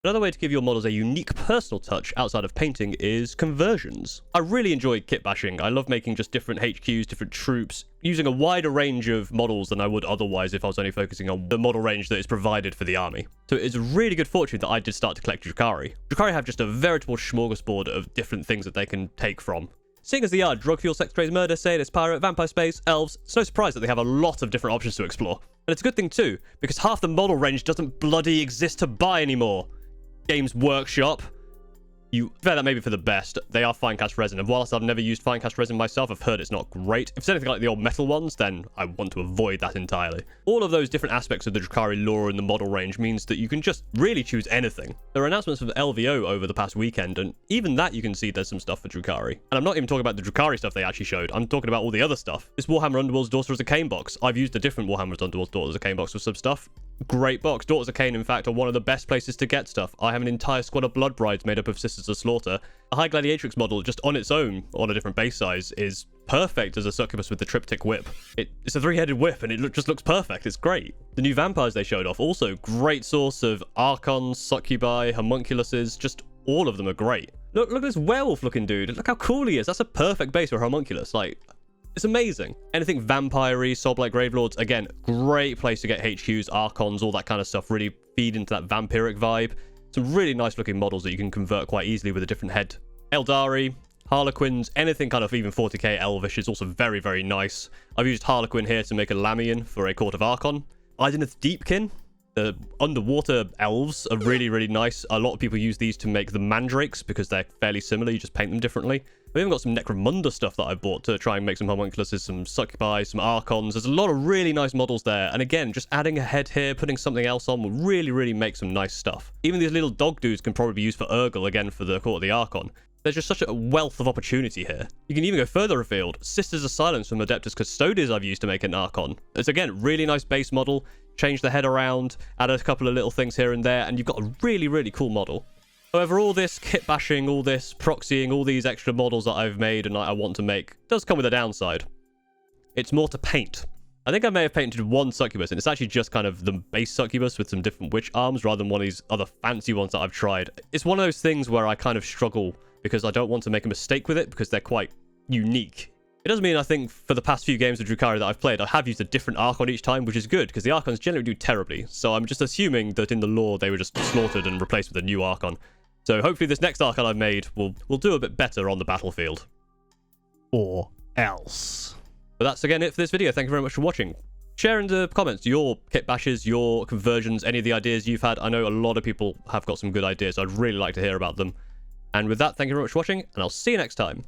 Another way to give your models a unique personal touch outside of painting is conversions. I really enjoy kitbashing. I love making just different HQs, different troops, using a wider range of models than I would otherwise if I was only focusing on the model range that is provided for the army. So it's really good fortune that I did start to collect Drukhari. Drukhari have just a veritable smorgasbord of different things that they can take from. Seeing as they are drug, fuel, sex, trades, murder, sadist, pirate, vampire, space, elves, it's no surprise that they have a lot of different options to explore. And it's a good thing too, because half the model range doesn't bloody exist to buy anymore. Games Workshop. Fair that maybe for the best. They are Finecast resin, and whilst I've never used Finecast resin myself, I've heard it's not great. If it's anything like the old metal ones, then I want to avoid that entirely. All of those different aspects of the Drukhari lore and the model range means that you can just really choose anything. There are announcements from LVO over the past weekend, and even that you can see there's some stuff for Drukhari. And I'm not even talking about the Drukhari stuff they actually showed, I'm talking about all the other stuff. This Warhammer Underworld's Daughters of Khaine box. I've used a different Warhammer Underworld's Daughters of Khaine box for some stuff. Great box. Daughters of Khaine, in fact, are one of the best places to get stuff. I have an entire squad of Blood Brides made up of Sisters of Slaughter. A High Gladiatrix model, just on its own, on a different base size, is perfect as a succubus with the triptych whip. It's a three-headed whip, and it just looks perfect. It's great. The new vampires they showed off, also great source of archons, succubi, homunculuses. Just all of them are great. Look at this werewolf-looking dude. Look how cool he is. That's a perfect base for a homunculus. Like, it's amazing. Anything vampire-y, Soulblight Gravelords, again, great place to get HQs, archons, all that kind of stuff. Really feed into that vampiric vibe. Some really nice looking models that you can convert quite easily with a different head. Aeldari, Harlequins, anything kind of even 40k elvish is also very, very nice. I've used Harlequin here to make a Lamian for a Court of Archon. Idoneth Deepkin. The underwater elves are really, really nice. A lot of people use these to make the mandrakes because they're fairly similar. You just paint them differently. We've even got some Necromunda stuff that I bought to try and make some homunculuses, some succubi, some archons. There's a lot of really nice models there. And again, just adding a head here, putting something else on will really, really make some nice stuff. Even these little dog dudes can probably be used for Urgle again for the Court of the Archon. There's just such a wealth of opportunity here. You can even go further afield. Sisters of Silence from Adeptus Custodes I've used to make an Archon. It's again, really nice base model. Change the head around, add a couple of little things here and there, and you've got a really, really cool model. However, all this kit bashing, all this proxying, all these extra models that I've made and I want to make does come with a downside. It's more to paint. I think I may have painted one succubus, and it's actually just kind of the base succubus with some different witch arms rather than one of these other fancy ones that I've tried. It's one of those things where I kind of struggle because I don't want to make a mistake with it because they're quite unique. It doesn't mean I think for the past few games of Drukhari that I've played, I have used a different Archon each time, which is good, because the Archons generally do terribly. So I'm just assuming that in the lore, they were just slaughtered and replaced with a new Archon. So hopefully this next Archon I've made will do a bit better on the battlefield. Or else. But that's again it for this video. Thank you very much for watching. Share in the comments your kit bashes, your conversions, any of the ideas you've had. I know a lot of people have got some good ideas. So I'd really like to hear about them. And with that, thank you very much for watching, and I'll see you next time.